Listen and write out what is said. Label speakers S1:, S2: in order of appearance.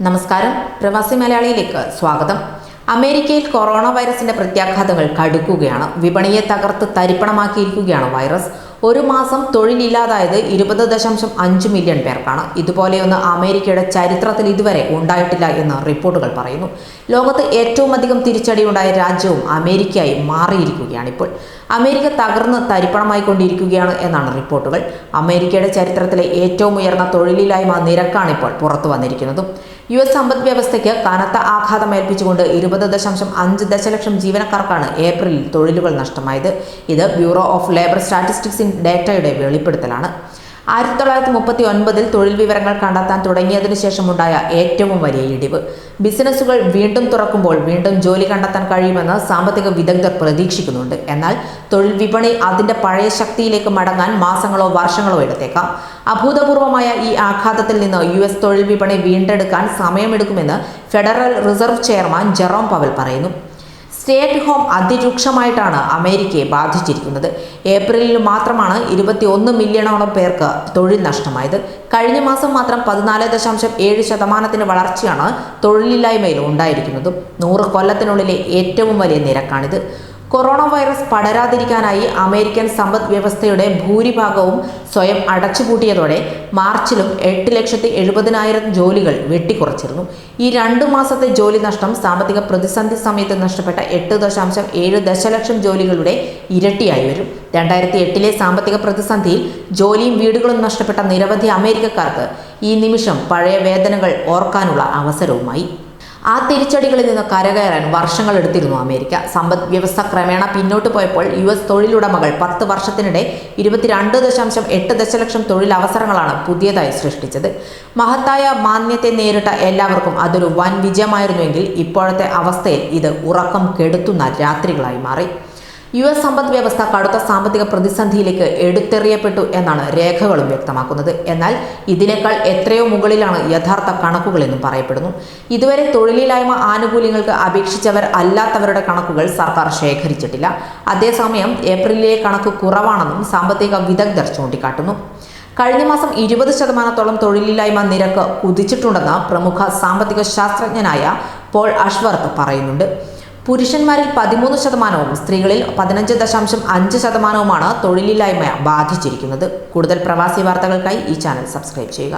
S1: നമസ്കാരം, പ്രവാസി മലയാളിയിലേക്ക് സ്വാഗതം. അമേരിക്കയിൽ കൊറോണ വൈറസിന്റെ പ്രത്യാഘാതങ്ങൾ കടുക്കുകയാണ്. വിപണിയെ തകർത്ത് തരിപ്പണമാക്കിയിരിക്കുകയാണ് വൈറസ്. ഒരു മാസം തൊഴിലില്ലാതായത് 20.5 മില്യൺ പേർക്കാണ്. ഇതുപോലെയൊന്ന് അമേരിക്കയുടെ ചരിത്രത്തിൽ ഇതുവരെ ഉണ്ടായിട്ടില്ല എന്ന് റിപ്പോർട്ടുകൾ പറയുന്നു. ലോകത്ത് ഏറ്റവും അധികം തിരിച്ചടിയുണ്ടായ രാജ്യവും അമേരിക്കയായി മാറിയിരിക്കുകയാണിപ്പോൾ. അമേരിക്ക തകർന്ന് തരിപ്പണമായിക്കൊണ്ടിരിക്കുകയാണ് എന്നാണ് റിപ്പോർട്ടുകൾ. അമേരിക്കയുടെ ചരിത്രത്തിലെ ഏറ്റവും ഉയർന്ന തൊഴിലില്ലായ്മ നിരക്കാണിപ്പോൾ പുറത്തു വന്നിരിക്കുന്നതും. US സമ്പദ് വ്യവസ്ഥയ്ക്ക് കനത്ത ആഘാതമേൽപ്പിച്ചുകൊണ്ട് 20.5 ദശലക്ഷം ജീവനക്കാർക്കാണ് ഏപ്രിലിൽ തൊഴിലുകൾ നഷ്ടമായത്. ഇത് ബ്യൂറോ ഓഫ് ലേബർ സ്റ്റാറ്റിസ്റ്റിക്സ് ഡേറ്റയുടെ വെളിപ്പെടുത്തലാണ്. 1939 തൊഴിൽ വിവരങ്ങൾ കണ്ടെത്താൻ തുടങ്ങിയതിനു ശേഷമുണ്ടായ ഏറ്റവും വലിയ ഇടിവ്. ബിസിനസ്സുകൾ വീണ്ടും തുറക്കുമ്പോൾ വീണ്ടും ജോലി കണ്ടെത്താൻ കഴിയുമെന്ന് സാമ്പത്തിക വിദഗ്ധർ പ്രതീക്ഷിക്കുന്നുണ്ട്. എന്നാൽ തൊഴിൽ വിപണി അതിന്റെ പഴയ ശക്തിയിലേക്ക് മടങ്ങാൻ മാസങ്ങളോ വർഷങ്ങളോ എടുത്തേക്കാം. അഭൂതപൂർവമായ ഈ ആഘാതത്തിൽ നിന്ന് US തൊഴിൽ വിപണി വീണ്ടെടുക്കാൻ സമയമെടുക്കുമെന്ന് federal reserve chairman Jerome Powell പറയുന്നു. സ്റ്റേ അറ്റ് ഹോം അതിരൂക്ഷമായിട്ടാണ് അമേരിക്കയെ ബാധിച്ചിരിക്കുന്നത്. ഏപ്രിലിൽ മാത്രമാണ് 21 മില്യണോളം പേർക്ക് തൊഴിൽ നഷ്ടമായത്. കഴിഞ്ഞ മാസം മാത്രം 14.7% വളർച്ചയാണ് തൊഴിലില്ലായ്മയിൽ ഉണ്ടായിരിക്കുന്നതും. 100 കൊല്ലത്തിനുള്ളിലെ ഏറ്റവും വലിയ നിരക്കാണിത്. കൊറോണ വൈറസ് പടരാതിരിക്കാനായി അമേരിക്കൻ സമ്പദ് വ്യവസ്ഥയുടെ ഭൂരിഭാഗവും സ്വയം അടച്ചുപൂട്ടിയതോടെ മാർച്ചിലും 8,70,000 ജോലികൾ വെട്ടിക്കുറച്ചിരുന്നു. ഈ 2 മാസത്തെ ജോലി നഷ്ടം സാമ്പത്തിക പ്രതിസന്ധി സമയത്ത് നഷ്ടപ്പെട്ട 8.7 ദശലക്ഷം ജോലികളുടെ ഇരട്ടിയായി വരും. 2008 സാമ്പത്തിക പ്രതിസന്ധിയിൽ ജോലിയും വീടുകളും നഷ്ടപ്പെട്ട നിരവധി അമേരിക്കക്കാർക്ക് ഈ നിമിഷം പഴയ വേദനകൾ ഓർക്കാനുള്ള അവസരവുമായി. ആ തിരിച്ചടികളിൽ നിന്ന് കരകയറാൻ വർഷങ്ങൾ എടുത്തിരുന്നു അമേരിക്ക. സമ്പദ് വ്യവസ്ഥ ക്രമേണ പിന്നോട്ട് പോയപ്പോൾ US തൊഴിലുടമകൾ 10 വർഷത്തിനിടെ 22.8 ദശലക്ഷം തൊഴിലവസരങ്ങളാണ് പുതിയതായി സൃഷ്ടിച്ചത്. മഹത്തായ മാന്ദ്യത്തെ നേരിട്ട എല്ലാവർക്കും അതൊരു വൻ വിജയമായിരുന്നുവെങ്കിൽ ഇപ്പോഴത്തെ അവസ്ഥയിൽ ഇത് ഉറക്കം കെടുത്തുന്ന രാത്രികളായി മാറി. US സമ്പദ് വ്യവസ്ഥ കടുത്ത സാമ്പത്തിക പ്രതിസന്ധിയിലേക്ക് എടുത്തെറിയപ്പെട്ടു എന്നാണ് രേഖകളും വ്യക്തമാക്കുന്നത്. എന്നാൽ ഇതിനേക്കാൾ എത്രയോ മുകളിലാണ് യഥാർത്ഥ കണക്കുകളെന്നും പറയപ്പെടുന്നു. ഇതുവരെ തൊഴിലില്ലായ്മ ആനുകൂല്യങ്ങൾക്ക് അപേക്ഷിച്ചവർ അല്ലാത്തവരുടെ കണക്കുകൾ സർക്കാർ ശേഖരിച്ചിട്ടില്ല. അതേസമയം ഏപ്രിലിലെ കണക്ക് കുറവാണെന്നും സാമ്പത്തിക വിദഗ്ധർ ചൂണ്ടിക്കാട്ടുന്നു. കഴിഞ്ഞ മാസം 20% തൊഴിലില്ലായ്മ നിരക്ക് കുതിച്ചിട്ടുണ്ടെന്ന് പ്രമുഖ സാമ്പത്തിക ശാസ്ത്രജ്ഞനായ പോൾ അഷ്വർത്ത് പറയുന്നുണ്ട്. പുരുഷന്മാരിൽ 13%, സ്ത്രീകളിൽ 15.5%മാണ് തൊഴിലില്ലായ്മ ബാധിച്ചിരിക്കുന്നത്. കൂടുതൽ പ്രവാസി വാർത്തകൾക്കായി ഈ ചാനൽ സബ്സ്ക്രൈബ് ചെയ്യുക.